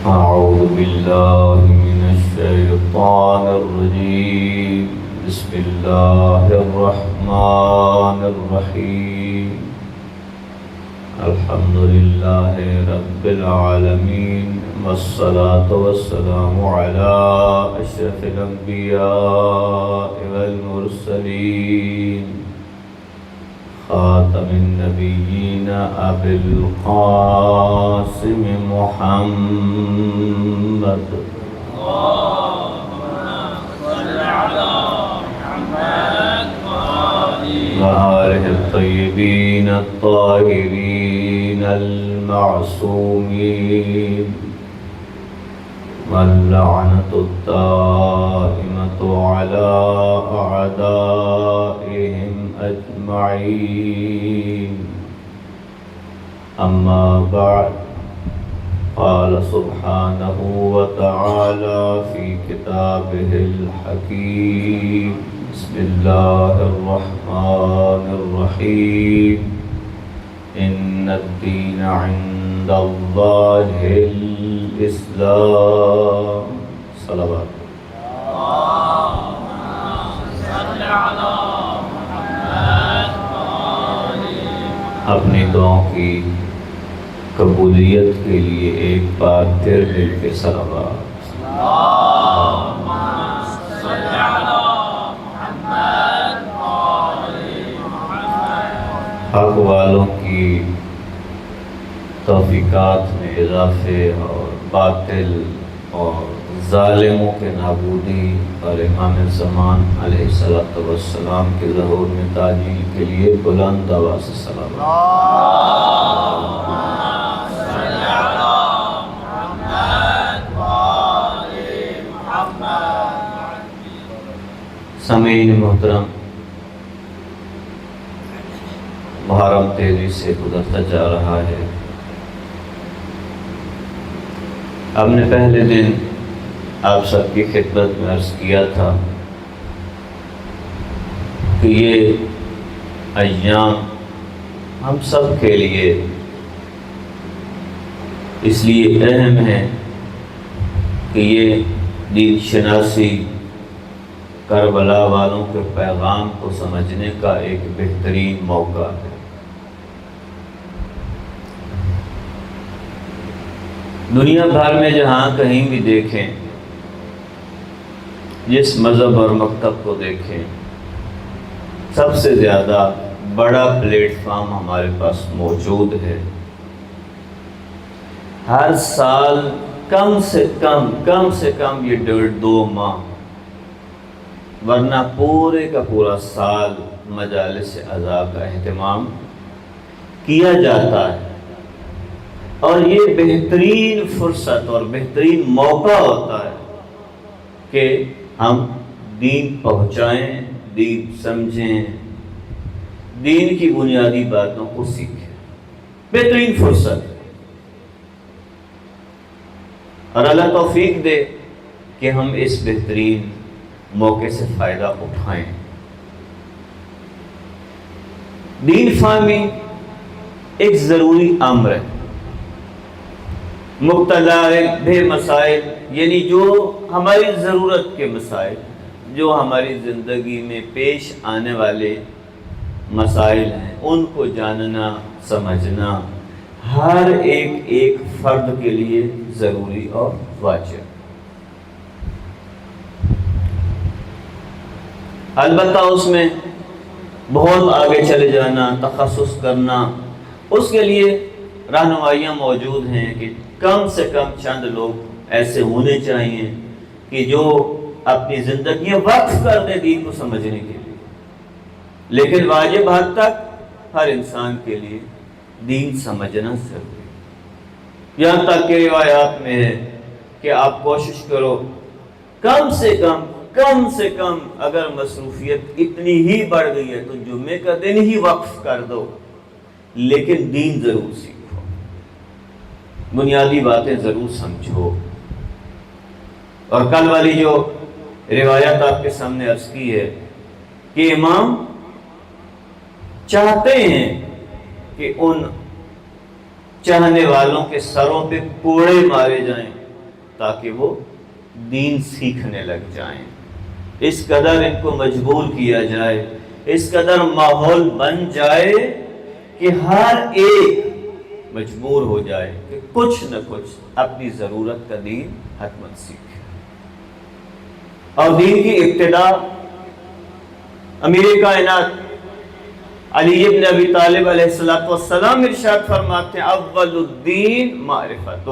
أعوذ بالله من الشيطان الرجيم بسم الله الرحمن الرحيم الحمد لله رب العالمين والصلاة والسلام على أشرف الأنبياء والمرسلين خاتم النبيين أبي القاسم محمد وآله الطيبين الطاهرين المعصومين واللعنة الدائمة على أعدائهم أجمعين أما بعد قال سبحانه وتعالى في كتابه الحكيم بسم الله الرحمن الرحيم إن الدين عند الله الإسلام صلوات اپنی دعاؤں کی قبولیت کے لیے ایک بار پھر مل کے صلوات حق والوں کی توفیقات میں اضافے اور باطل اور ظالموں کے نابودی اور امام زمان علیہ السلام کے ظہور میں تاجیل کے لیے بلند آواز سے صلوات سامعین محترم، محرم تیزی سے گزرتا جا رہا ہے۔ ہم نے پہلے دن آپ سب کی خدمت میں عرض کیا تھا کہ یہ ایام ہم سب کے لیے اس لیے اہم ہے کہ یہ دین شناسی، کربلا والوں کے پیغام کو سمجھنے کا ایک بہترین موقع ہے۔ دنیا بھر میں جہاں کہیں بھی دیکھیں، جس مذہب اور مکتب کو دیکھیں، سب سے زیادہ بڑا پلیٹ فارم ہمارے پاس موجود ہے۔ ہر سال کم سے کم یہ 1.5-2 ماہ، ورنہ پورے کا پورا سال مجالس اعضاء کا اہتمام کیا جاتا ہے، اور یہ بہترین فرصت اور بہترین موقع ہوتا ہے کہ ہم دین پہنچائیں، دین سمجھیں، دین کی بنیادی باتوں کو سیکھیں۔ بہترین فرصت ہے، اور اللہ توفیق دے کہ ہم اس بہترین موقع سے فائدہ اٹھائیں۔ دین فہمی ایک ضروری امر ہے۔ مبتلا بے مسائل، یعنی جو ہماری ضرورت کے مسائل، جو ہماری زندگی میں پیش آنے والے مسائل ہیں، ان کو جاننا، سمجھنا ہر ایک فرد کے لیے ضروری اور واجب۔ البتہ اس میں بہت آگے چلے جانا، تخصص کرنا، اس کے لیے رہنمائیاں موجود ہیں کہ کم سے کم چند لوگ ایسے ہونے چاہیے کہ جو اپنی زندگیاں وقف کر دیں دین کو سمجھنے کے لیے۔ لیکن واجب حد تک ہر انسان کے لیے دین سمجھنا ضروری ہے۔ یہاں تک کہ روایات میں ہے کہ آپ کوشش کرو کم سے کم اگر مصروفیت اتنی ہی بڑھ گئی ہے تو جمعے کا دن ہی وقف کر دو، لیکن دین ضرور سیکھو، بنیادی باتیں ضرور سمجھو۔ اور کل والی جو روایت آپ کے سامنے عرض کی ہے کہ امام چاہتے ہیں کہ ان چاہنے والوں کے سروں پہ کوڑے مارے جائیں تاکہ وہ دین سیکھنے لگ جائیں. اس قدر ان کو مجبور کیا جائے، اس قدر ماحول بن جائے کہ ہر ایک مجبور ہو جائے کہ کچھ نہ کچھ اپنی ضرورت کا دین حتماً سیکھے. اور دین کی ابتدا امیر کائنات علی ابن ابی طالب علیہ السلام ارشاد فرماتے ہیں اول الدین معرفت.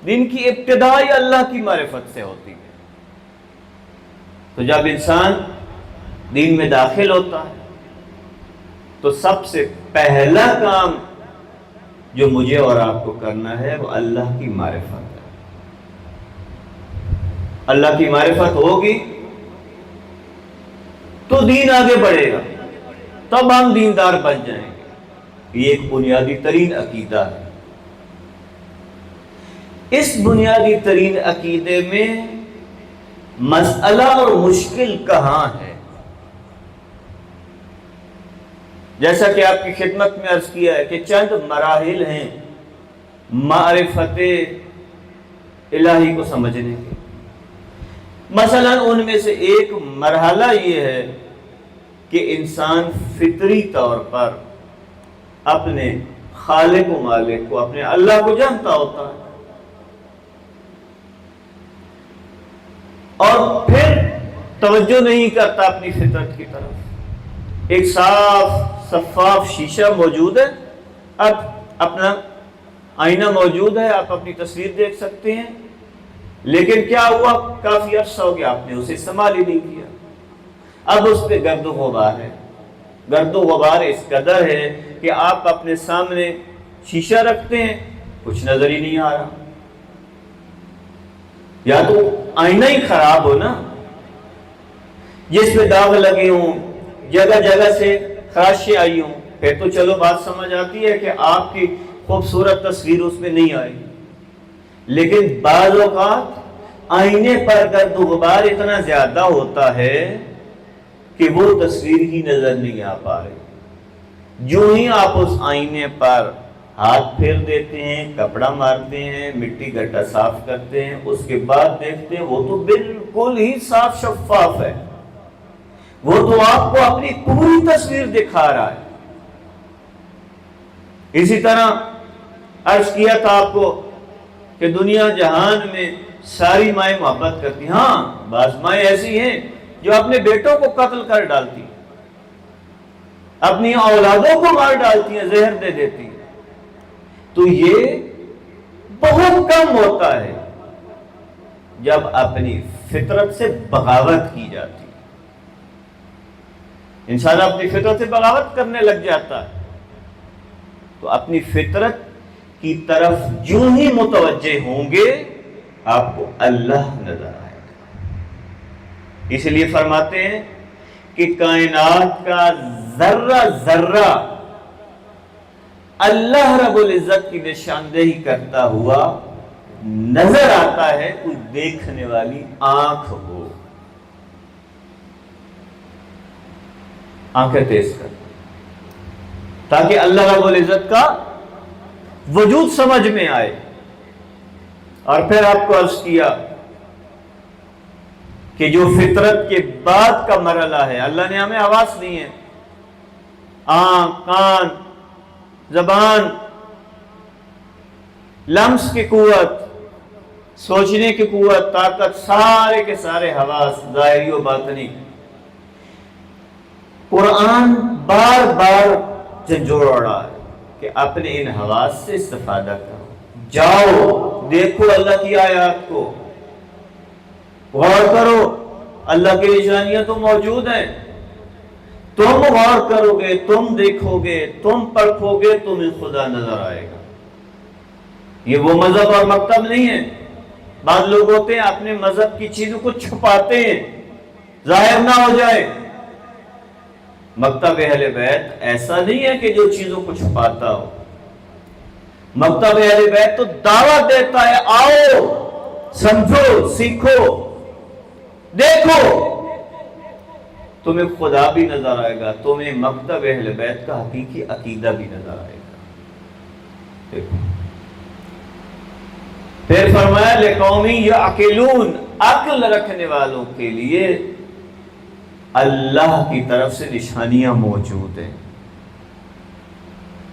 دین کی ابتدا ہی اللہ کی معرفت سے ہوتی ہے. تو جب انسان دین میں داخل ہوتا ہے تو سب سے پہلا کام جو مجھے اور آپ کو کرنا ہے وہ اللہ کی معرفت ہے. اللہ کی معرفت ہوگی تو دین آگے بڑھے گا، تب ہم دیندار بن جائیں گے. یہ ایک بنیادی ترین عقیدہ ہے. اس بنیادی ترین عقیدے میں مسئلہ اور مشکل کہاں ہے؟ جیسا کہ آپ کی خدمت میں عرض کیا ہے کہ چند مراحل ہیں معرفت الہی کو سمجھنے کے. مثلا ان میں سے ایک مرحلہ یہ ہے کہ انسان فطری طور پر اپنے خالق و مالک کو، اپنے اللہ کو جانتا ہوتا ہے، اور پھر توجہ نہیں کرتا اپنی فطرت کی طرف. ایک صاف شفاف شیشہ موجود ہے، اب اپنا آئینہ موجود ہے، آپ اپنی تصویر دیکھ سکتے ہیں، لیکن کیا ہوا؟ کافی عرصہ ہو گیا آپ نے اسے استعمال ہی نہیں کیا. اب اس پہ گرد و غبار ہے. گرد و غبار اس قدر ہے کہ آپ اپنے سامنے شیشہ رکھتے ہیں، کچھ نظر ہی نہیں آ رہا. یا تو آئینہ ہی خراب ہو نا، جس پہ داغ لگے ہوں، جگہ جگہ سے خراشیں آئی ہوں، پھر تو چلو بات سمجھ آتی ہے کہ آپ کی خوبصورت تصویر اس میں نہیں آئی. لیکن بعض اوقات آئینے پر گرد و غبار اتنا زیادہ ہوتا ہے کہ وہ تصویر ہی نظر نہیں آ پا رہی. جو ہی آپ اس آئینے پر ہاتھ پھیر دیتے ہیں، کپڑا مارتے ہیں، مٹی گڈھا صاف کرتے ہیں، اس کے بعد دیکھتے ہیں وہ تو بالکل ہی صاف شفاف ہے، وہ تو آپ کو اپنی پوری تصویر دکھا رہا ہے. اسی طرح عرض کیا تھا آپ کو کہ دنیا جہان میں ساری مائیں محبت کرتی ہیں. ہاں، بعض مائیں ایسی ہیں جو اپنے بیٹوں کو قتل کر ڈالتی ہیں، اپنی اولادوں کو مار ڈالتی ہیں، زہر دے دیتی ہیں. تو یہ بہت کم ہوتا ہے جب اپنی فطرت سے بغاوت کی جاتی ہے. انسان اپنی فطرت سے بغاوت کرنے لگ جاتا ہے تو اپنی فطرت کی طرف جو ہی متوجہ ہوں گے آپ کو اللہ نظر آئے گا. اس لیے فرماتے ہیں کہ کائنات کا ذرہ ذرہ اللہ رب العزت کی نشاندہی کرتا ہوا نظر آتا ہے، کوئی دیکھنے والی آنکھ ہو. آنکھیں تیز کر تاکہ اللہ رب العزت کا وجود سمجھ میں آئے. اور پھر آپ کو عرض کیا کہ جو فطرت کے بعد کا مرحلہ ہے، اللہ نے ہمیں حواس دی ہیں، آنکھ، کان، زبان، لمس کی قوت، سوچنے کی قوت، طاقت، سارے کے سارے حواس ظاہری و باطنی. قرآن بار بار جھنجھوڑ رہا ہے کہ اپنے ان حواس سے استفادہ کرو. جاؤ دیکھو اللہ کی آیات کو، غور کرو، اللہ کی نشانیاں تو موجود ہیں. تم غور کرو گے، تم دیکھو گے، تم پرکھو گے، تمہیں خدا نظر آئے گا. یہ وہ مذہب اور مکتب نہیں ہے. بعض لوگ ہوتے ہیں اپنے مذہب کی چیزوں کو چھپاتے ہیں ظاہر نہ ہو جائے. مکتب اہل بیت ایسا نہیں ہے کہ جو چیزوں کو چھپاتا ہو. مکتب اہل بیت تو دعوت دیتا ہے، آؤ سمجھو، سیکھو، دیکھو، تمہیں خدا بھی نظر آئے گا، تمہیں مکتب اہل بیت کا حقیقی عقیدہ بھی نظر آئے گا. دیکھو پھر فرمایا لقومی یعقلون، عقل رکھنے والوں کے لیے اللہ کی طرف سے نشانیاں موجود ہیں،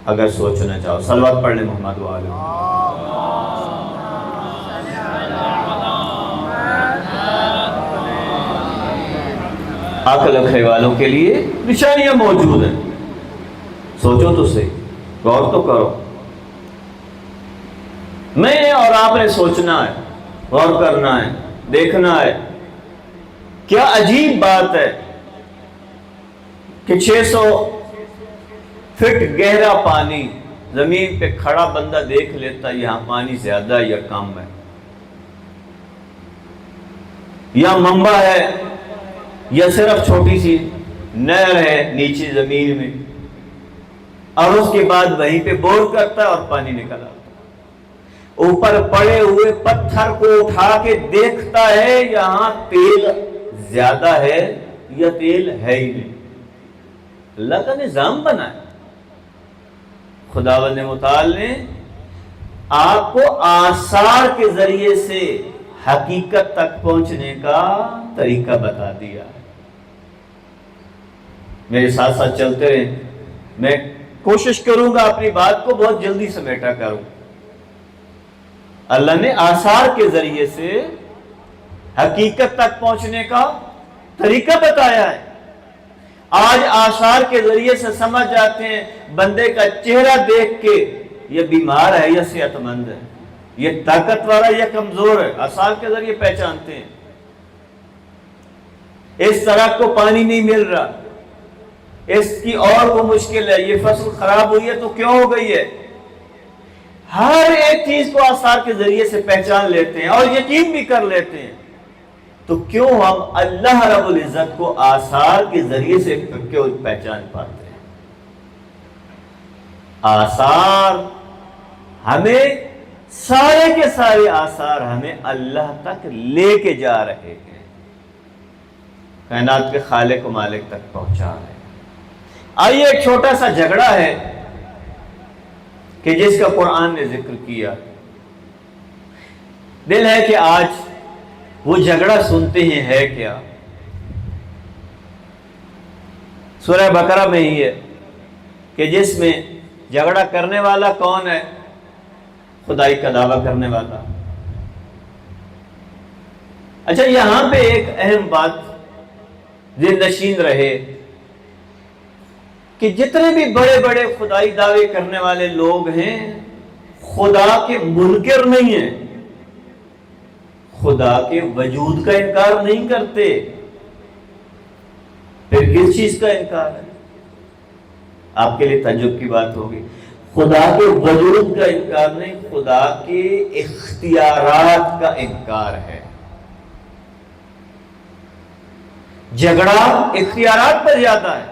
اگر سوچنا چاہو۔ صلوات پڑھ لیں محمد والے۔ عقل رکھنے والوں کے لیے نشانیاں موجود ہیں، سوچو تو صحیح، غور تو کرو۔ میں اور آپ نے سوچنا ہے، غور کرنا ہے، دیکھنا ہے۔ کیا عجیب بات ہے کہ 600 فٹ گہرا پانی، زمین پہ کھڑا بندہ دیکھ لیتا یہاں پانی زیادہ یا کم ہے، یا منبع ہے یا صرف چھوٹی سی نہر ہے نیچے زمین میں، اور اس کے بعد وہیں پہ بور کرتا ہے اور پانی نکل آتا ہے۔ اوپر پڑے ہوئے پتھر کو اٹھا کے دیکھتا ہے یہاں تیل زیادہ ہے یا تیل ہے ہی نہیں۔ اللہ کا نظام بنا ہے۔ خداوند متعال نے آپ کو آثار کے ذریعے سے حقیقت تک پہنچنے کا طریقہ بتا دیا ہے۔ میرے ساتھ ساتھ چلتے رہیں، میں کوشش کروں گا اپنی بات کو بہت جلدی سمیٹا کروں۔ اللہ نے آثار کے ذریعے سے حقیقت تک پہنچنے کا طریقہ بتایا ہے۔ آج آثار کے ذریعے سے سمجھ جاتے ہیں بندے کا چہرہ دیکھ کے یہ بیمار ہے یا صحت مند ہے، یہ طاقتور ہے یا کمزور ہے، آثار کے ذریعے پہچانتے ہیں۔ اس طرح کو پانی نہیں مل رہا، اس کی اور کو مشکل ہے، یہ فصل خراب ہوئی ہے تو کیوں ہو گئی ہے۔ ہر ایک چیز کو آثار کے ذریعے سے پہچان لیتے ہیں اور یقین بھی کر لیتے ہیں، تو کیوں ہم اللہ رب العزت کو آثار کے ذریعے سے کیوں پہچان پاتے ہیں؟ آثار ہمیں، سارے کے سارے آثار ہمیں اللہ تک لے کے جا رہے ہیں، کائنات کے خالق و مالک تک پہنچا رہے ہیں۔ آئیے ایک چھوٹا سا جھگڑا ہے کہ جس کا قرآن نے ذکر کیا، دل ہے کہ آج وہ جھگڑا سنتے ہیں، ہے کیا؟ سورہ بقرہ میں ہی ہے کہ جس میں جھگڑا کرنے والا کون ہے؟ خدائی کا دعویٰ کرنے والا۔ اچھا، یہاں پہ ایک اہم بات ذہن نشین رہے کہ جتنے بھی بڑے بڑے خدائی دعوے کرنے والے لوگ ہیں، خدا کے منکر نہیں ہیں، خدا کے وجود کا انکار نہیں کرتے، پھر کس چیز کا انکار ہے؟ آپ کے لیے تعجب کی بات ہوگی، خدا کے وجود کا انکار نہیں، خدا کے اختیارات کا انکار ہے۔ جھگڑا اختیارات پر زیادہ ہے۔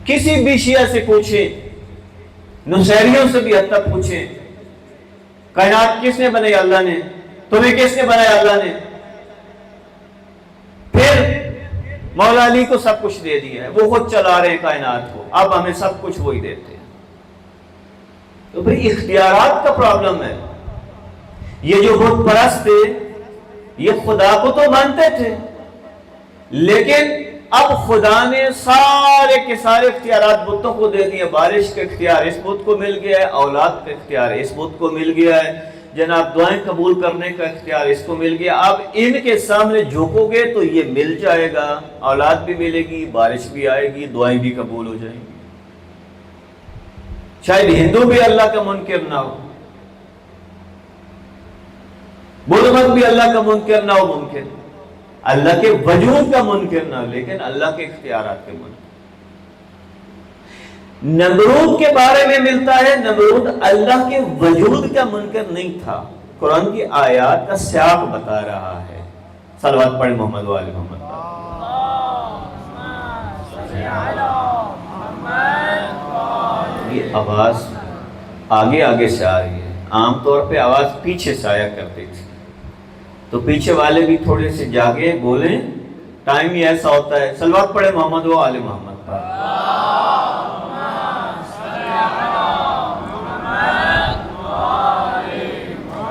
کسی بھی شیعہ سے پوچھیں، نصیریوں سے بھی حتی پوچھیں، کائنات کس نے بنائی؟ اللہ نے۔ تمہیں کس نے بنایا؟ اللہ نے۔ پھر مولا علی کو سب کچھ دے دیا ہے، وہ خود چلا رہے ہیں کائنات کو، اب ہمیں سب کچھ وہی دیتے ہیں۔ تو پھر اختیارات کا پرابلم ہے۔ یہ جو بت پرست تھے یہ خدا کو تو مانتے تھے، لیکن اب خدا نے سارے کے سارے اختیارات بتوں کو دے دیے۔ بارش کا اختیار اس بت کو مل گیا ہے، اولاد کا اختیار اس بت کو مل گیا ہے، جناب دعائیں قبول کرنے کا اختیار اس کو مل گیا۔ اب ان کے سامنے جھکو گے تو یہ مل جائے گا، اولاد بھی ملے گی، بارش بھی آئے گی، دعائیں بھی قبول ہو جائیں گی۔ شاید ہندو بھی اللہ کا منکر نہ ہو، بدھ مت بھی اللہ کا منکر نہ ہو، ممکن اللہ کے وجود کا منکر نہ ہو، لیکن اللہ کے اختیارات کے منکر۔ نمرود کے بارے میں ملتا ہے، نمرود اللہ کے وجود کا منکر نہیں تھا، قرآن کی آیات کا سیاق بتا رہا ہے۔ صلوات پڑھیں محمد و آل محمد۔ یہ آواز آگے آگے سے آ رہی ہے، عام طور پہ آواز پیچھے سے آیا کرتی تھی، تو پیچھے والے بھی تھوڑے سے جاگے بولیں، ٹائم ہی ایسا ہوتا ہے۔ صلوات پڑھیں محمد و آل محمد۔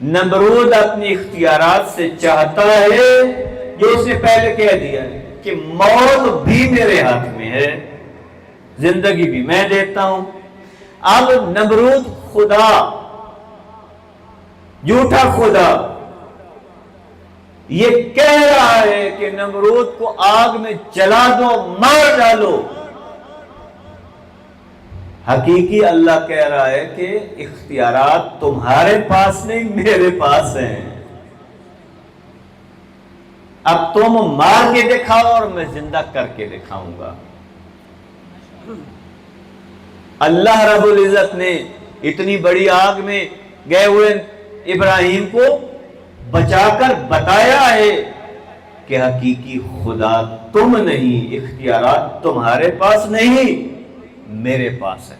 نمرود اپنی اختیارات سے چاہتا ہے جو اس نے پہلے کہہ دیا ہے کہ موت بھی میرے ہاتھ میں ہے، زندگی بھی میں دیتا ہوں۔ اب نمرود خدا، جھوٹا خدا، یہ کہہ رہا ہے کہ نمرود کو آگ میں جلا دو، مار ڈالو۔ حقیقی اللہ کہہ رہا ہے کہ اختیارات تمہارے پاس نہیں، میرے پاس ہیں، اب تم مار کے دکھاؤ اور میں زندہ کر کے دکھاؤں گا۔ اللہ رب العزت نے اتنی بڑی آگ میں گئے ہوئے ابراہیم کو بچا کر بتایا ہے کہ حقیقی خدا تم نہیں، اختیارات تمہارے پاس نہیں، میرے پاس ہے۔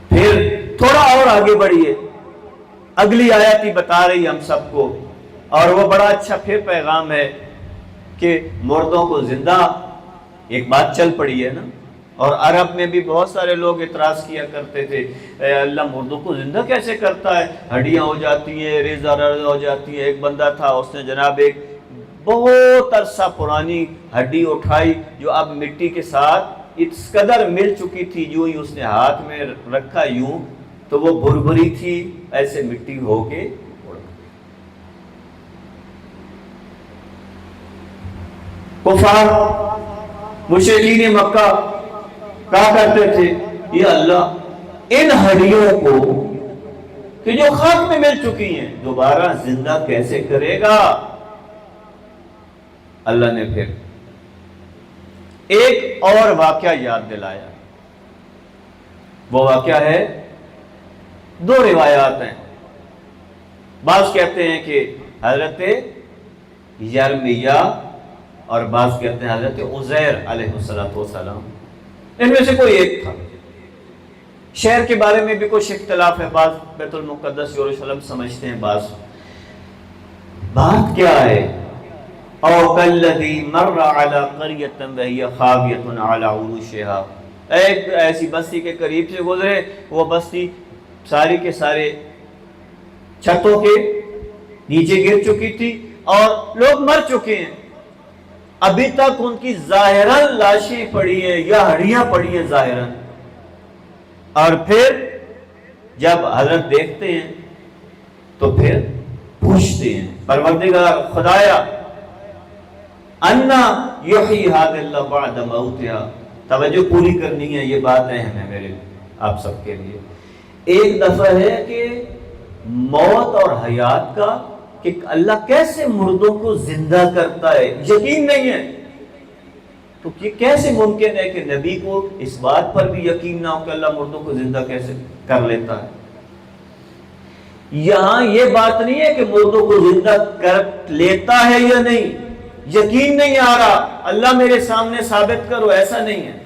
پھر تھوڑا اور آگے بڑھیے، اگلی آیت ہی بتا رہی ہم سب کو، اور وہ بڑا اچھا پھر پیغام ہے کہ مردوں کو زندہ، ایک بات چل پڑی ہے نا، اور عرب میں بھی بہت سارے لوگ اعتراض کیا کرتے تھے، اے اللہ مردوں کو زندہ کیسے کرتا ہے، ہڈیاں ہو جاتی ہیں، ریزہ ہو جاتی ہیں۔ ایک بندہ تھا، اس نے جناب ایک بہت عرصہ پرانی ہڈی اٹھائی جو اب مٹی کے ساتھ اس قدر مل چکی تھی، جو ہی اس نے ہاتھ میں رکھا یوں تو وہ بھربھری تھی، ایسے مٹی ہو کے اڑ گئی۔ کفار مشرکین مکہ کہا کرتے تھے، یہ اللہ ان ہڈیوں کو کہ جو خاک میں مل چکی ہیں دوبارہ زندہ کیسے کرے گا؟ اللہ نے پھر ایک اور واقعہ یاد دلایا۔ وہ واقعہ ہے، دو روایات ہیں، بعض کہتے ہیں کہ حضرت یرمیہ اور بعض کہتے ہیں حضرت عزیر علیہ السلام، ان میں سے کوئی ایک تھا۔ شہر کے بارے میں بھی کچھ اختلاف ہے، بعض بیت المقدس یروشلم سمجھتے ہیں، بعض۔ بات کیا ہے؟ او کالذی مر علی قریۃ وہی خاویۃ علی عروشها، ایک ایسی بستی کے قریب سے گزرے، وہ بستی ساری کے سارے چھتوں کے نیچے گر چکی تھی اور لوگ مر چکے ہیں، ابھی تک ان کی ظاہراً لاشیں پڑی ہیں یا ہڈیاں پڑی ہیں ظاہراً۔ اور پھر جب حضرت دیکھتے ہیں تو پھر پوچھتے ہیں، پروردگار خدایا انا یحیی ھذا اللہ بعد موتھا، توجہ پوری کرنی ہے، یہ بات اہم ہے میرے آپ سب کے لیے۔ ایک دفعہ ہے کہ موت اور حیات کا، کہ اللہ کیسے مردوں کو زندہ کرتا ہے، یقین نہیں ہے، تو یہ کیسے ممکن ہے کہ نبی کو اس بات پر بھی یقین نہ ہو کہ اللہ مردوں کو زندہ کیسے کر لیتا ہے؟ یہاں یہ بات نہیں ہے کہ مردوں کو زندہ کر لیتا ہے یا نہیں، یقین نہیں آ رہا، اللہ میرے سامنے ثابت کرو، ایسا نہیں ہے۔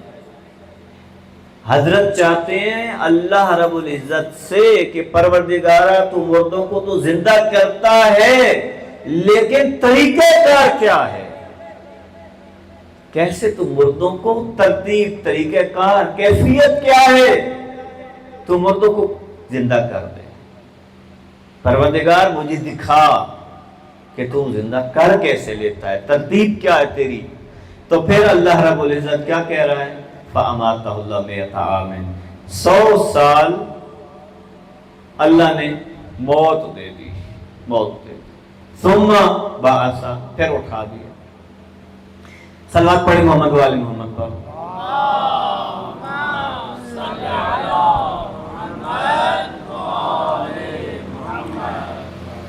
حضرت چاہتے ہیں اللہ رب العزت سے کہ پروردگارہ تو مردوں کو تو زندہ کرتا ہے، لیکن طریقہ کار کیا ہے؟ کیسے تو مردوں کو ترتیب، طریقہ کار، کیفیت کیا ہے تو مردوں کو زندہ کر دے؟ پروردگار مجھے دکھا کہ تو زندہ کر کیسے لیتا ہے، ترتیب کیا ہے تیری؟ تو پھر اللہ رب العزت کیا کہہ رہا ہے؟ فَأَمَاتَهُ اللَّهُ مِئَةَ عَامٍ، 100 سال اللہ نے موت دے دی، موت دے دی، ثُمَّ بَعَثَ، پھر اٹھا دیا۔ صلوات پڑھیں محمد والے محمد پر۔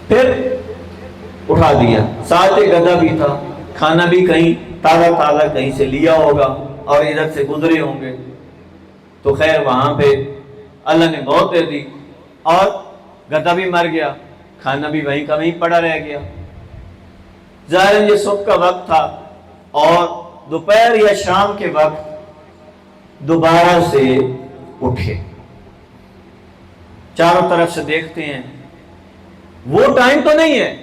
پھر اٹھا دیا، ساتھ ایک گدھا بھی تھا، کھانا بھی کہیں تازہ تازہ کہیں سے لیا ہوگا اور ادھر سے گزرے ہوں گے، تو خیر وہاں پہ اللہ نے موت دے دی اور گدھا بھی مر گیا، کھانا بھی وہیں کا وہیں پڑا رہ گیا۔ ظاہر یہ صبح کا وقت تھا اور دوپہر یا شام کے وقت دوبارہ سے اٹھے، چاروں طرف سے دیکھتے ہیں، وہ ٹائم تو نہیں ہے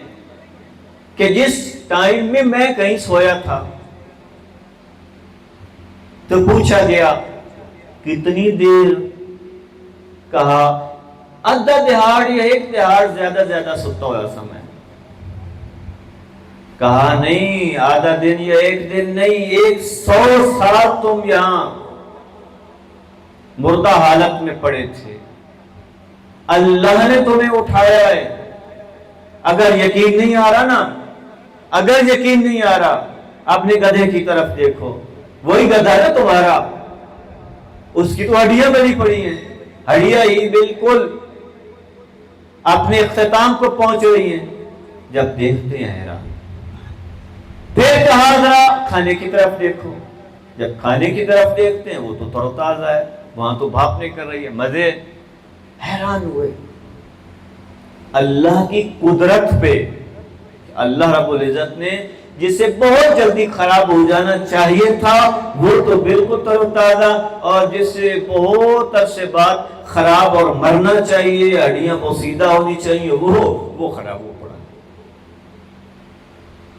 کہ جس ٹائم میں میں کہیں سویا تھا۔ تو پوچھا گیا کتنی دیر؟ کہا ادھا دہاڑ یا ایک دہاڑ زیادہ زیادہ ستا ہوا سمے. کہا نہیں آدھا دن یا ایک دن نہیں، 100 سال تم یہاں مردہ حالت میں پڑے تھے، اللہ نے تمہیں اٹھایا ہے. اگر یقین نہیں آ رہا نا، اگر یقین نہیں آ رہا، اپنے گدھے کی طرف دیکھو، وہی گدھا ہے تمہارا، اس کی تو ہڈیاں بنی پڑی ہیں، ہڈیاں ہی بالکل اپنے اختتام کو پہنچ رہی ہیں. جب دیکھتے ہیں حیران. پھر کہا ذرا کھانے کی طرف دیکھو. جب کھانے کی طرف دیکھتے ہیں وہ تو تر و تازہ ہے، وہاں تو بھاپ نہیں کر رہی ہے، مزے. حیران ہوئے اللہ کی قدرت پہ. اللہ رب العزت نے جسے بہت جلدی خراب ہو جانا چاہیے تھا وہ تو بالکل تر و تازہ، اور جسے بہت عرصے بعد خراب اور مرنا چاہیے، ہڈیاں بوسیدہ ہونی چاہیے، وہ خراب ہو پڑا.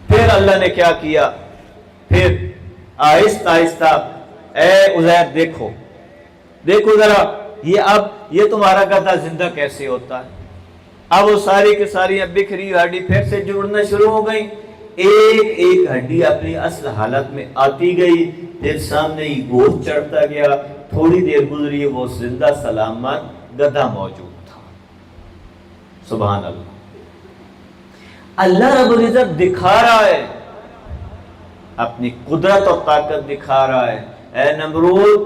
پھر اللہ نے کیا کیا؟ پھر آہستہ آہستہ اے عزیر دیکھو ذرا، یہ تمہارا گدھا زندہ کیسے ہوتا ہے؟ اب وہ ساری کی ساری بکھری ہڈی پھر سے جڑنا شروع ہو گئی، ایک ایک ہڈی اپنی اصل حالت میں آتی گئی. پھر سامنے ہی گوشت چڑھتا گیا. تھوڑی دیر گزری وہ زندہ سلامت گدھا موجود تھا. سبحان اللہ. اللہ رب العزت دکھا رہا ہے اپنی قدرت اور طاقت دکھا رہا ہے. اے نمرود،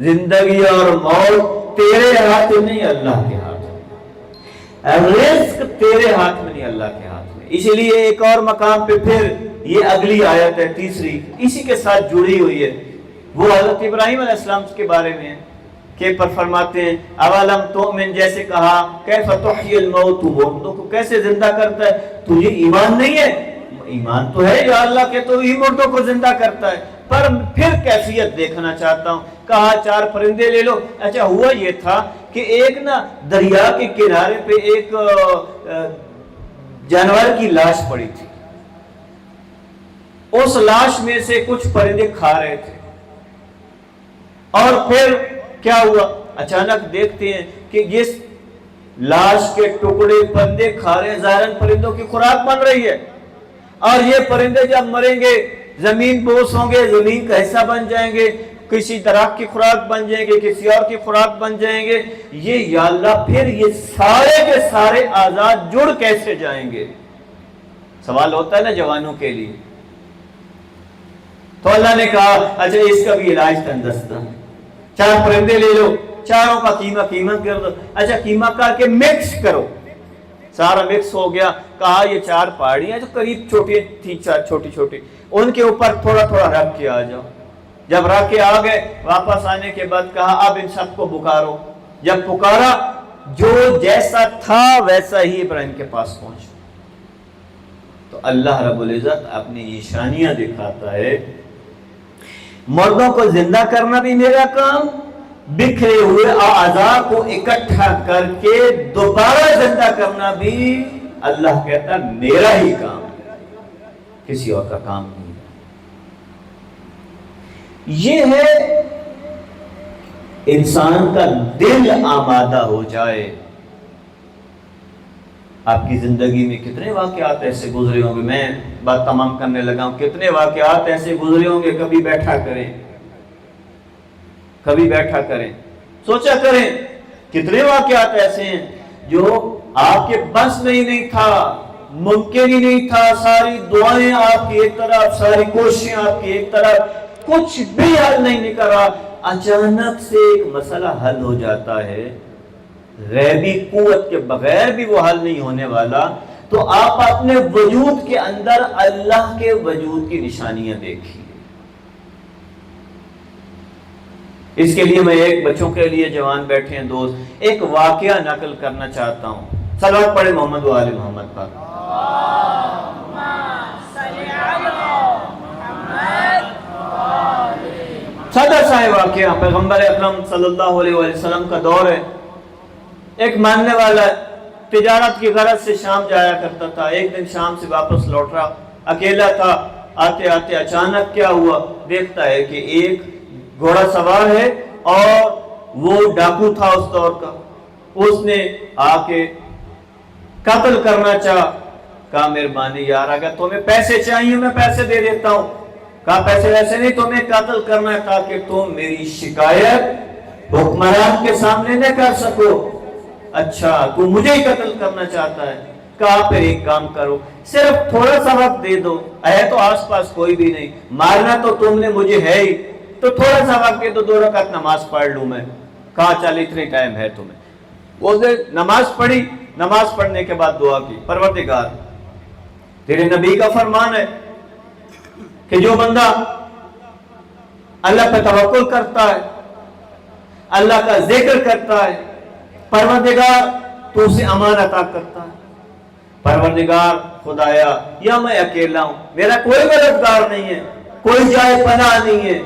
زندگی اور موت تیرے ہاتھ میں نہیں، اللہ کے ہاتھ میں. رزق تیرے ہاتھ میں نہیں، اللہ کے ہاتھ میں. اسی لیے ایک اور مقام پہ پھر یہ اگلی آیت ہے تیسری، اسی کے ساتھ جڑی ہوئی ہے. وہ حضرت ابراہیم علیہ السلام کے بارے میں ہے کہ پر فرماتے ہیں اولم تؤمن، جیسے کہا کیف تحیی الموت، مردوں کو کیسے زندہ کرتا ہے، تجھے ایمان نہیں ہے؟ ایمان تو ہے یا اللہ کے، تو ہی مردوں کو زندہ کرتا ہے، پر پھر کیفیت دیکھنا چاہتا ہوں. کہا 4 پرندے لے لو. اچھا ہوا یہ تھا کہ ایک نا دریا کے کنارے پہ ایک جانور کی لاش پڑی تھی. اس لاش میں سے کچھ پرندے کھا رہے تھے، اور پھر کیا ہوا؟ اچانک دیکھتے ہیں کہ جس لاش کے ٹکڑے پرندے کھا رہے ہیں، ظاہراً پرندوں کی خوراک بن رہی ہے، اور یہ پرندے جب مریں گے زمین بوس ہوں گے، زمین کا حصہ بن جائیں گے، کسی درخت کی خوراک بن جائیں گے، کسی اور کی خوراک بن جائیں گے. یہ یا اللہ پھر یہ سارے کے سارے آزاد جڑ کیسے جائیں گے؟ سوال ہوتا ہے نا جوانوں کے لیے. تو اللہ نے کہا اچھا اس کا بھی علاج تندرست ہے، 4 پرندے لے لو، چاروں کا قیمہ کر دو. اچھا قیمہ کر کے مکس کرو. سارا مکس ہو گیا. کہا یہ 4 پہاڑیاں جو قریب چھوٹی تھی، چھوٹی چھوٹی، ان کے اوپر تھوڑا تھوڑا رکھ کے آ جاؤ. جب رکھ کے آ گئے، واپس آنے کے بعد کہا اب ان سب کو پکارو. جب پکارا، جو جیسا تھا ویسا ہی ابراہیم کے پاس پہنچا. تو اللہ رب العزت اپنی نشانیاں دکھاتا ہے. مردوں کو زندہ کرنا بھی میرا کام، بکھرے ہوئے اعضاء کو اکٹھا کر کے دوبارہ زندہ کرنا بھی اللہ کہتا میرا ہی کام، کسی اور کا کام نہیں. یہ ہے انسان کا دل آمادہ ہو جائے. آپ کی زندگی میں کتنے واقعات ایسے گزرے ہوں گے، میں بات تمام کرنے لگا ہوں، کتنے واقعات ایسے گزرے ہوں گے. کبھی بیٹھا کریں، سوچا کریں کتنے واقعات ایسے ہیں جو آپ کے بس میں ہی نہیں تھا، ممکن ہی نہیں تھا. ساری دعائیں آپ کی ایک طرف، ساری کوششیں آپ کی ایک طرف، کچھ بھی حل نہیں نکل رہا. اچانک سے ایک مسئلہ حل ہو جاتا ہے، غیبی قوت کے بغیر بھی وہ حل نہیں ہونے والا. تو آپ اپنے وجود کے اندر اللہ کے وجود کی نشانیاں دیکھیے. اس کے لیے میں ایک بچوں کے لیے جوان بیٹھے ہیں دوست، ایک واقعہ نقل کرنا چاہتا ہوں. صلوات پڑھے محمد و آل محمد پر. سادہ سا ہے واقعہ، پیغمبر اکرم صلی اللہ علیہ وسلم کا دور ہے. ایک ماننے والا تجارت کی غرض سے شام جایا کرتا تھا. ایک دن شام سے واپس لوٹ رہا، اکیلا تھا. آتے آتے اچانک کیا ہوا، دیکھتا ہے کہ ایک گھوڑا سوار ہے اور وہ ڈاکو تھا اس دور کا. اس نے آ کے قتل کرنا چاہا. کہا مہربانی یار اگر تمہیں پیسے چاہیے میں پیسے دے دیتا ہوں. کہا پیسے ویسے نہیں, تمہیں قتل کرنا ہے تاکہ تم میری شکایت حکمران کے سامنے نہ کر سکو. اچھا تو مجھے ہی قتل کرنا چاہتا ہے. کہا پھر ایک کام کرو, صرف تھوڑا سا وقت دے دو, ہے تو آس پاس کوئی بھی نہیں, مارنا تو تم نے مجھے ہے ہی, تو تھوڑا سا وقت دے دو, 2 رکعت نماز پڑھ لوں میں. کہا چل اتنے ٹائم ہے تمہیں. وہ نماز پڑھی, نماز پڑھنے کے بعد دعا کی, پروردگار تیرے نبی کا فرمان ہے کہ جو بندہ اللہ پہ توکل کرتا ہے, اللہ کا ذکر کرتا ہے, پروردگار تو اسے امان عطا کرتا ہے. پروردگار خدایا یا میں اکیلا ہوں, میرا کوئی مددگار نہیں ہے, کوئی جائے پناہ نہیں ہے,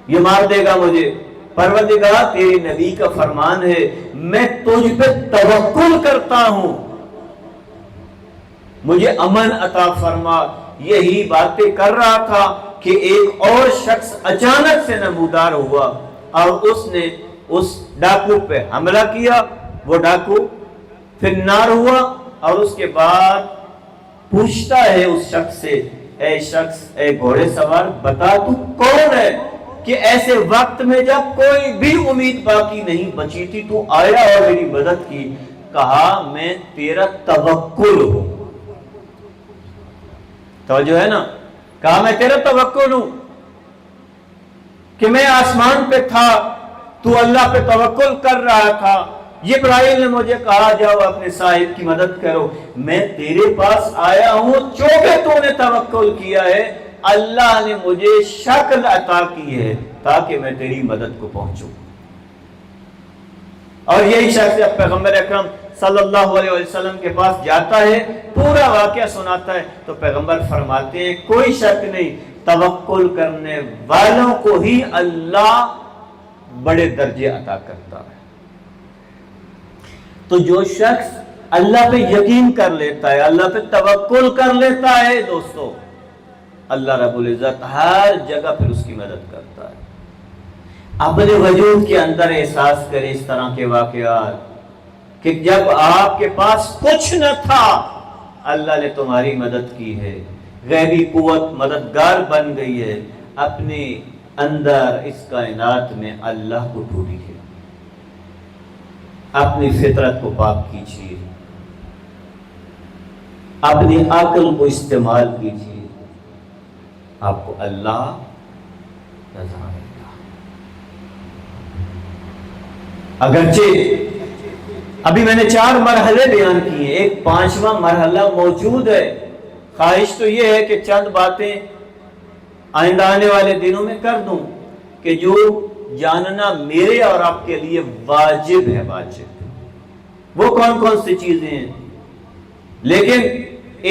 یہ مار دے گا مجھے. پروردگار تیرے نبی کا فرمان ہے میں تجھ پہ توکل کرتا ہوں, مجھے امن عطا فرما. یہی باتیں کر رہا تھا کہ ایک اور شخص اچانک سے نمودار ہوا اور اس نے اس ڈاکو پہ حملہ کیا. وہ ڈاکو پھر نار ہوا اور اس کے بعد پوچھتا ہے اس شخص سے, اے شخص, اے گھوڑے سوار, بتا تو کون ہے کہ ایسے وقت میں جب کوئی بھی امید باقی نہیں بچی تھی تو آیا اور میری مدد کی. کہا میں تیرا توکل ہوں. توجہ ہے نا, کہا میں تیرا توکل ہوں کہ میں آسمان پہ تھا, تو اللہ پہ توکل کر رہا تھا. جبرائیل نے مجھے کہا جاؤ اپنے صاحب کی مدد کرو, میں تیرے پاس آیا ہوں چونکہ تو نے توکل کیا ہے. اللہ نے مجھے شکل عطا کی ہے تاکہ میں تیری مدد کو پہنچوں. اور یہی شخص پیغمبر اکرم صلی اللہ علیہ وسلم کے پاس جاتا ہے, پورا واقعہ سناتا ہے, تو پیغمبر فرماتے ہیں کوئی شک نہیں, توکل کرنے والوں کو ہی اللہ بڑے درجے عطا کرتا ہے. تو جو شخص اللہ پہ یقین کر لیتا ہے, اللہ پہ توکل کر لیتا ہے, دوستو اللہ رب العزت ہر جگہ پھر اس کی مدد کرتا ہے. اپنے وجود کے اندر احساس کریں اس طرح کے واقعات کہ جب آپ کے پاس کچھ نہ تھا اللہ نے تمہاری مدد کی ہے, غیبی قوت مددگار بن گئی ہے. اپنے اندر اس کائنات میں اللہ کو ڈھونڈیے, اپنی فطرت کو پاک کیجیے, اپنی عقل کو استعمال کیجیے, آپ کو اللہ رضا دے گا. اگرچہ ابھی میں نے 4 مرحلے بیان کیے, ایک 5واں مرحلہ موجود ہے. خواہش تو یہ ہے کہ چند باتیں آئندہ آنے والے دنوں میں کر دوں کہ جو جاننا میرے اور آپ کے لیے واجب ہے. واجب وہ کون کون سی چیزیں ہیں, لیکن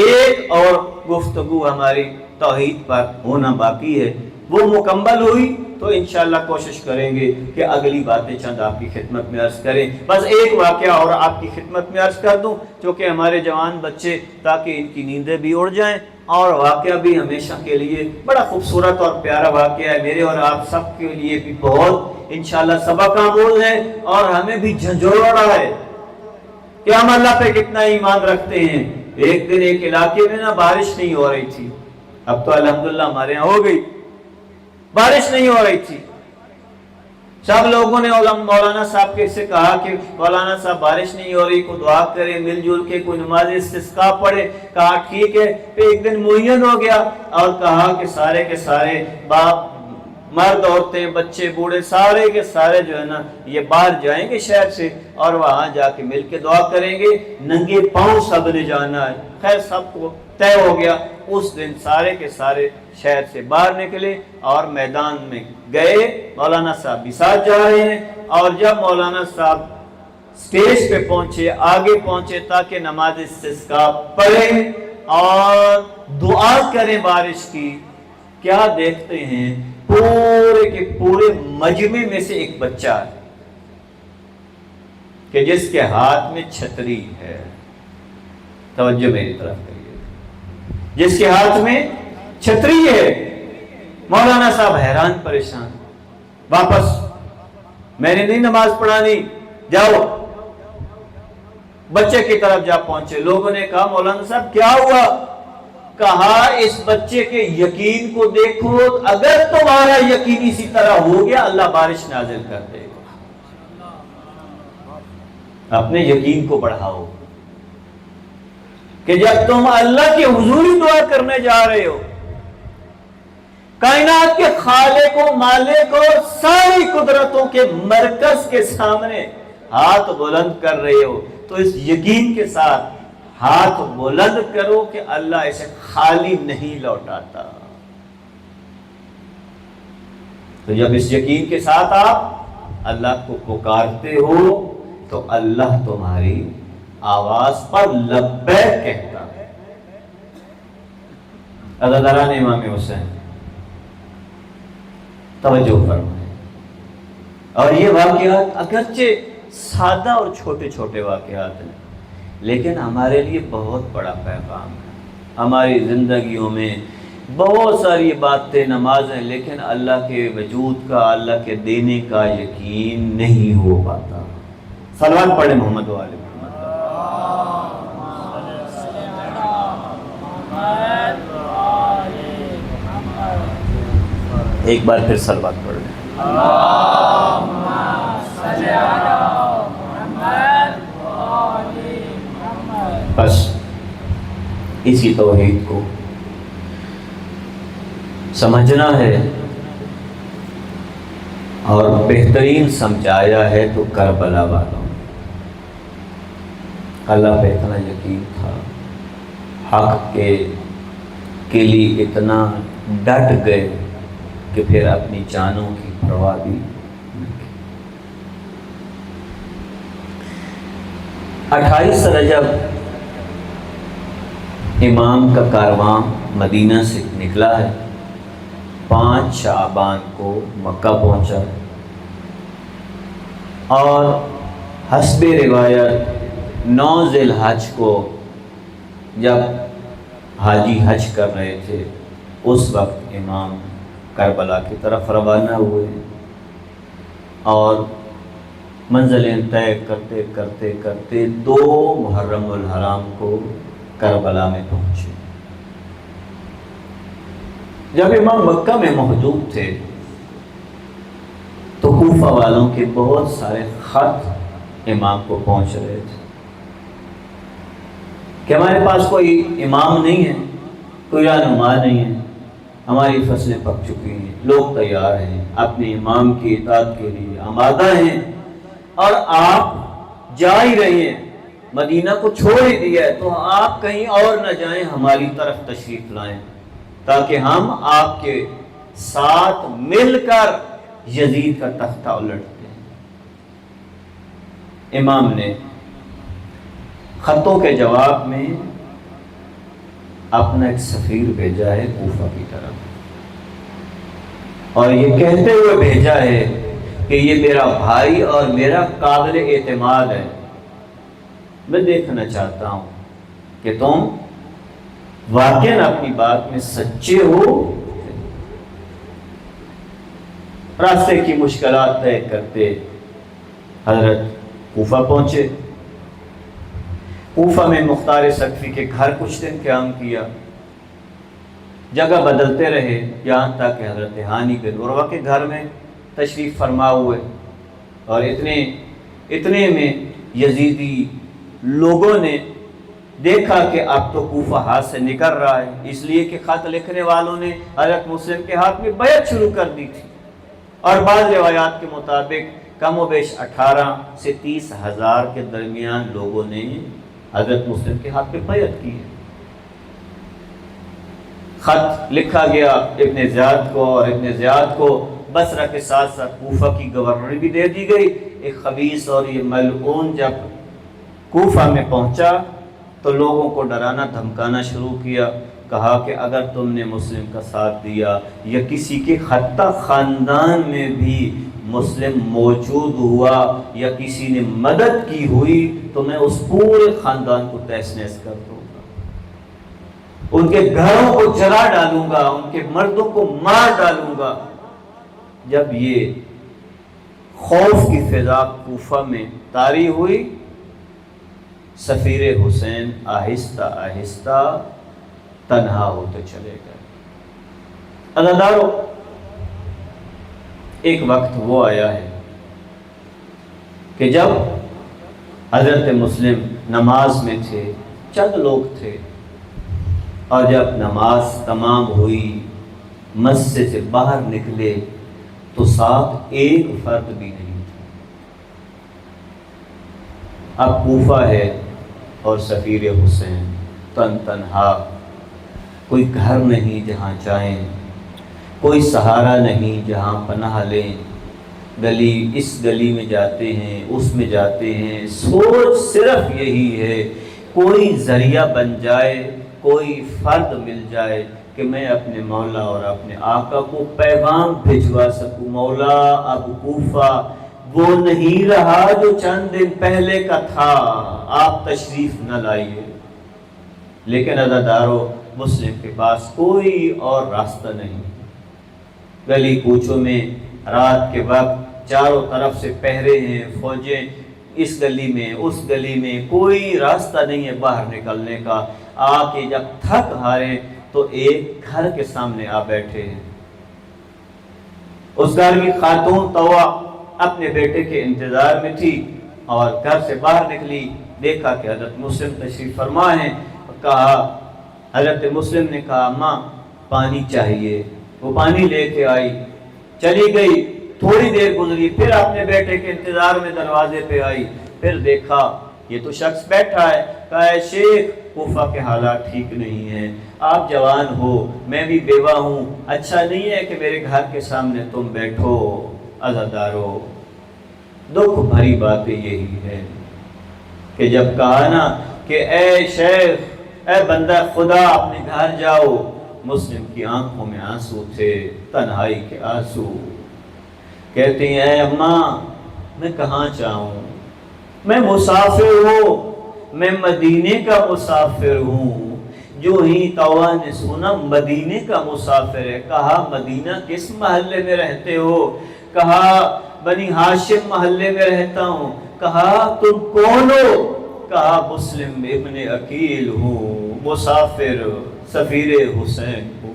ایک اور گفتگو ہماری توحید پر ہونا باقی ہے. وہ مکمل ہوئی تو انشاءاللہ کوشش کریں گے کہ اگلی باتیں چند آپ کی خدمت میں عرض کریں. بس ایک واقعہ اور آپ کی خدمت میں عرض کر دوں چونکہ ہمارے جوان بچے تاکہ ان کی نیندیں بھی اڑ جائیں, اور واقعہ بھی ہمیشہ کے لیے بڑا خوبصورت اور پیارا واقعہ ہے. میرے اور آپ سب کے لیے بھی بہت انشاءاللہ سبق آموز ہے, اور ہمیں بھی جھنجھوڑ رہا ہے کہ ہم اللہ پہ کتنا ایمان رکھتے ہیں. ایک دن ایک علاقے میں نا بارش نہیں ہو رہی تھی, اب تو الحمدللہ ہمارے یہاں ہو گئی, بارش نہیں ہو رہی تھی. سب لوگوں نے مولانا صاحب کے سے کہا کہ مولانا صاحب بارش نہیں ہو رہی, کوئی دعا کرے, مل جل کے کوئی نماز استسقاء پڑھے. کہا ٹھیک ہے. پھر ایک دن معین ہو گیا اور کہا کہ سارے کے سارے باپ, مرد, عورتیں, بچے, بوڑھے, سارے کے سارے جو ہے نا یہ باہر جائیں گے شہر سے اور وہاں جا کے مل کے دعا کریں گے, ننگے پاؤں سب نے جانا ہے. خیر سب کو طے ہو گیا. اس دن سارے کے سارے شہر سے باہر نکلے اور میدان میں گئے. مولانا صاحب بھی ساتھ جا رہے ہیں, اور جب مولانا صاحب سٹیج پہ پہنچے, آگے پہنچے تاکہ نماز استسقاء پڑھیں اور دعا کریں بارش کی, کیا دیکھتے ہیں پورے کے پورے مجمع میں سے ایک بچہ ہے کہ جس کے ہاتھ میں چھتری ہے. توجہ میری طرف کریے, جس کے ہاتھ میں چھتری ہے. مولانا صاحب حیران پریشان, واپس میں نے نہیں نماز پڑھانی, جاؤ بچے کی طرف جا پہنچے. لوگوں نے کہا مولانا صاحب کیا ہوا؟ کہا اس بچے کے یقین کو دیکھو، اگر تمہارا یقین اسی طرح ہو گیا اللہ بارش نازل کر دے گا. اپنے یقین کو بڑھاؤ کہ جب تم اللہ کی حضوری دعا کرنے جا رہے ہو، کائنات کے خالق و مالک اور ساری قدرتوں کے مرکز کے سامنے ہاتھ بلند کر رہے ہو، تو اس یقین کے ساتھ ہاتھ بلند کرو کہ اللہ اسے خالی نہیں لوٹاتا. تو جب اس یقین کے ساتھ آپ اللہ کو پکارتے ہو تو اللہ تمہاری آواز پر لبیک کہتا ہے. عزاداران امام حسین توجہ فرمائیں. اور یہ واقعات اگرچہ سادہ اور چھوٹے چھوٹے واقعات ہیں لیکن ہمارے لیے بہت بڑا پیغام ہے. ہماری زندگیوں میں بہت ساری باتیں نماز ہیں لیکن اللہ کے وجود کا، اللہ کے دینے کا یقین نہیں ہو پاتا. صلوات پڑھیں محمد و آل محمد. ایک بار پھر صلوات پڑھ لیں. بس اسی توحید کو سمجھنا ہے اور بہترین سمجھایا ہے تو کربلا والوں. اللہ پہ اتنا یقین تھا، حق کے لیے اتنا ڈٹ گئے کہ پھر اپنی جانوں کی پرواہ بھی نہ کی. 28 رجب امام کا کارواں مدینہ سے نکلا ہے. 5 شعبان کو مکہ پہنچا اور حسب روایت 9 ذی الحج کو جب حاجی حج کر رہے تھے اس وقت امام کربلا کی طرف روانہ ہوئے اور منزلیں طے کرتے کرتے کرتے 2 محرم الحرام کو کربلا میں پہنچے. جب امام مکہ میں موجود تھے تو کوفہ والوں کے بہت سارے خط امام کو پہنچ رہے تھے کہ ہمارے پاس کوئی امام نہیں ہے، کوئی رہنما نہیں ہے، ہماری فصلیں پک چکی ہیں، لوگ تیار ہیں، اپنے امام کی اطاعت کے لیے آمادہ ہیں اور آپ جا ہی رہے ہیں، مدینہ کو چھوڑ ہی دیا ہے، تو آپ کہیں اور نہ جائیں، ہماری طرف تشریف لائیں تاکہ ہم آپ کے ساتھ مل کر یزید کا تختہ الٹ دیں. امام نے خطوں کے جواب میں اپنا ایک سفیر بھیجا ہے کوفہ کی طرف اور یہ کہتے ہوئے بھیجا ہے کہ یہ میرا بھائی اور میرا قابل اعتماد ہے، میں دیکھنا چاہتا ہوں کہ تم واقعاً اپنی بات میں سچے ہو. راستے کی مشکلات طے کرتے حضرت کوفہ پہنچے. کوفہ میں مختار ثقفی کے گھر کچھ دن قیام کیا، جگہ بدلتے رہے یہاں تک کہ حضرت ہانی بن عروہ کے گھر میں تشریف فرما ہوئے. اور اتنے میں یزیدی لوگوں نے دیکھا کہ اب تو کوفہ ہاتھ سے نکل رہا ہے، اس لیے کہ خط لکھنے والوں نے حضرت مسلم کے ہاتھ میں بیعت شروع کر دی تھی اور بعض روایات کے مطابق کم و بیش 18 سے 30 ہزار کے درمیان لوگوں نے حضرت مسلم کے ہاتھ پہ بیعت کی ہے. خط لکھا گیا ابن زیاد کو اور ابن زیاد کو بصرہ کے ساتھ ساتھ کوفہ کی گورنری بھی دے دی گئی. ایک خبیث اور یہ ملعون جب کوفہ میں پہنچا تو لوگوں کو ڈرانا دھمکانا شروع کیا. کہا کہ اگر تم نے مسلم کا ساتھ دیا یا کسی کے حتی خاندان میں بھی مسلم موجود ہوا یا کسی نے مدد کی ہوئی تو میں اس پورے خاندان کو تہس نہس کر دوں گا، ان کے گھروں کو جلا ڈالوں گا، ان کے مردوں کو مار ڈالوں گا. جب یہ خوف کی فضا کوفہ میں طاری ہوئی، سفیر حسین آہستہ آہستہ تنہا ہوتے چلے گئے۔ عزادارو، ایک وقت وہ آیا ہے کہ جب حضرت مسلم نماز میں تھے، چند لوگ تھے، اور جب نماز تمام ہوئی، مسجد سے باہر نکلے تو ساتھ ایک فرد بھی نہیں تھا۔ اب کوفہ ہے اور سفیر حسین تنہا، کوئی گھر نہیں جہاں جائیں، کوئی سہارا نہیں جہاں پناہ لیں، گلی اس گلی میں جاتے ہیں، اس میں جاتے ہیں، سوچ صرف یہی ہے کوئی ذریعہ بن جائے، کوئی فرد مل جائے کہ میں اپنے مولا اور اپنے آقا کو پیغام بھجوا سکوں۔ مولا، اب کوفہ وہ نہیں رہا جو چند دن پہلے کا تھا، آپ تشریف نہ لائیے۔ لیکن عزادارو، مسلم کے پاس کوئی اور راستہ نہیں۔ گلی کوچوں میں رات کے وقت چاروں طرف سے پہرے ہیں، فوجیں، اس گلی میں اس گلی میں، کوئی راستہ نہیں ہے باہر نکلنے کا۔ آ کے جب تھک ہارے تو ایک گھر کے سامنے آ بیٹھے ہیں۔ اس گھر کی خاتون طوا اپنے بیٹے کے انتظار میں تھی اور گھر سے باہر نکلی، دیکھا کہ حضرت مسلم تشریف فرما ہیں، کہا، حضرت مسلم نے کہا، اماں پانی چاہیے۔ وہ پانی لے کے آئی، چلی گئی، تھوڑی دیر گزری، پھر اپنے بیٹے کے انتظار میں دروازے پہ آئی، پھر دیکھا یہ تو شخص بیٹھا ہے، کہا، اے شیخ، کوفہ کے حالات ٹھیک نہیں ہیں، آپ جوان ہو، میں بھی بیوہ ہوں، اچھا نہیں ہے کہ میرے گھر کے سامنے تم بیٹھو۔ عزادارو، دکھ بھری بات یہی ہے کہ جب کہا نا کہ اے شیخ، اے بندہ خدا، اپنے گھر جاؤ، مسلم کی آنکھوں میں آنسو تھے، تنہائی کے آنسو۔ کہتے ہیں، اے اماں، میں کہاں جاؤں، میں مسافر ہوں، میں مدینے کا مسافر ہوں۔ جو ہی طوا نے سنا مدینے کا مسافر ہے، کہا، مدینہ کس محلے میں رہتے ہو؟ کہا، بنی ہاشم محلے میں رہتا ہوں۔ کہا، تم کون ہو؟ کہا، مسلم ابن عقیل ہوں، مسافر، سفیر حسین ہوں۔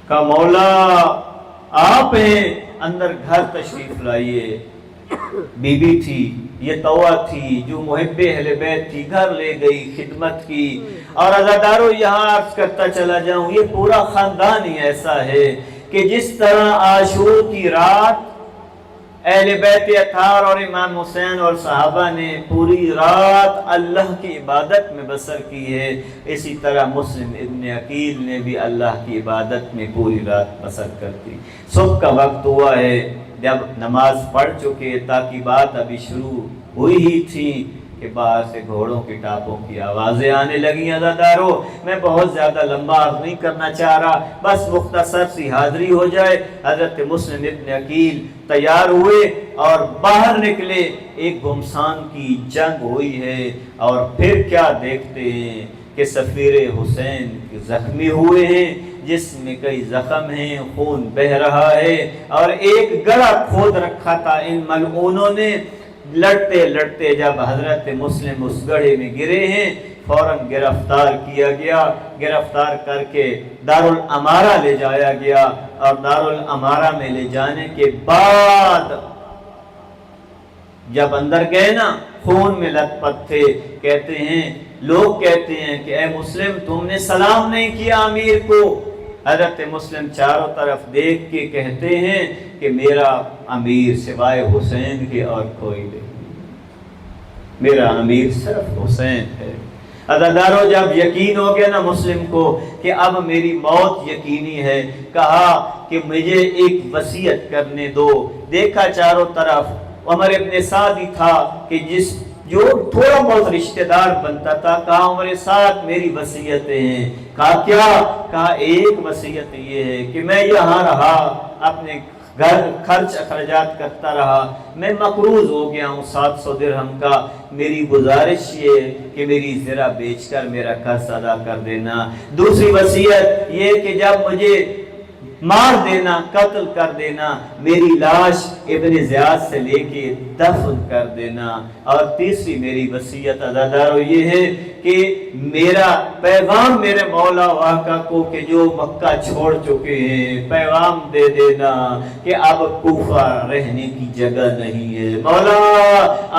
کہا، مولا آپ ہیں، اندر گھر تشریف لائیے۔ بی بی تھی، یہ طوا تھی جو محب اہل بیت تھی، گھر لے گئی، خدمت کی۔ اور عزادارو، یہاں عرض کرتا چلا جاؤں، یہ پورا خاندان ہی ایسا ہے کہ جس طرح عاشور کی رات اہل بیت اطہار اور امام حسین اور صحابہ نے پوری رات اللہ کی عبادت میں بسر کی ہے، اسی طرح مسلم ابن عقیل نے بھی اللہ کی عبادت میں پوری رات بسر کرتی۔ صبح کا وقت ہوا ہے، جب نماز پڑھ چکے، تاکیبات ابھی شروع ہوئی ہی تھی کہ باہر سے گھوڑوں کی ٹاپوں کی آوازیں آنے لگیں۔ عزادارو، میں بہت زیادہ لمبا عرض نہیں کرنا چاہ رہا، بس مختصر سی حاضری ہو جائے۔ حضرت مسلم ابن عقیل تیار ہوئے اور باہر نکلے، ایک گھمسان کی جنگ ہوئی ہے، اور پھر کیا دیکھتے ہیں کہ سفیر حسین زخمی ہوئے ہیں، جس میں کئی زخم ہیں، خون بہہ رہا ہے، اور ایک گڑھا کھود رکھا تھا ان ملعونوں نے۔ لڑتے لڑتے جب حضرت مسلم اس گڑھے میں گرے ہیں، فوراً گرفتار کیا گیا، گرفتار کر کے دارالامارہ لے جایا گیا، اور دارالامارہ میں لے جانے کے بعد جب اندر گئے نا، خون میں لت پت تھے۔ کہتے ہیں، لوگ کہتے ہیں کہ اے مسلم، تم نے سلام نہیں کیا امیر کو۔ حضرت مسلم چاروں طرف دیکھ کے کہتے ہیں کہ میرا امیر سوائے حسین کے اور کوئی نہیں، میرا امیر صرف حسین ہے۔ عزادارو، جب یقین ہو گیا نا مسلم کو کہ اب میری موت یقینی ہے، کہا کہ مجھے ایک وصیت کرنے دو۔ دیکھا چاروں طرف، عمر ابن سعد ہی تھا کہ جو تھوڑا بہت رشتہ دار بنتا تھا، کہا، ہمارے ساتھ میری وصیتیں ہیں۔ کہا، کیا؟ کہا، ایک وصیت یہ ہے کہ میں یہاں رہا، اپنے گھر خرچ اخراجات کرتا رہا، میں مقروض ہو گیا ہوں 700 درہم کا، میری گزارش یہ ہے کہ میری زرہ بیچ کر میرا قرض ادا کر دینا۔ دوسری وصیت یہ کہ جب مجھے مار دینا، قتل کر دینا، میری لاش ابن زیاد سے لے کے دفن کر دینا۔ اور تیسری میری وصیت عزادارو یہ ہے کہ میرا پیغام میرے مولا و آقا کو کہ جو مکہ چھوڑ چکے ہیں پیغام دے دینا کہ اب کوفہ رہنے کی جگہ نہیں ہے، مولا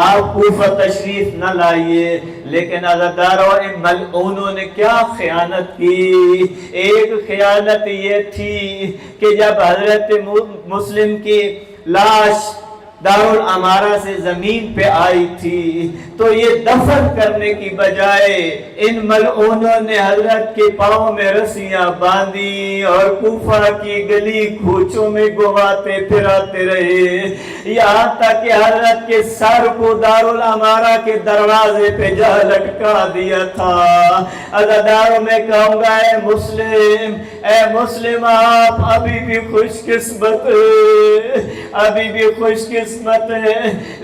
آپ کوفہ تشریف نہ لائیے۔ لیکن عزادارو ان ملعونوں نے کیا خیانت کی؟ ایک خیانت یہ تھی کہ جب حضرت مسلم کی لاش دارالامارہ سے زمین پہ آئی تھی تو یہ دفن کرنے کی بجائے ان ملعونوں نے حضرت کے پاؤں میں رسیاں باندھی اور کوفہ کی گلی کوچوں میں گھماتے پھراتے رہے، یہاں تک کہ حضرت کے سر کو دارالامارہ کے دروازے پہ جا لٹکا دیا تھا۔ عزاداروں میں کہوں گا اے مسلم آپ ابھی بھی خوش قسمت ہیں، ابھی بھی خوش قسمت ہے۔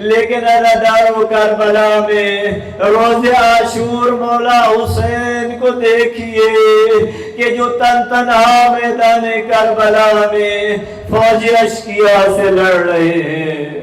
لیکن عزاداروں کربلا میں روز عاشور مولا حسین کو دیکھیے کہ جو تنہا میدان کربلا میں فوج اشقیا سے لڑ رہے ہیں،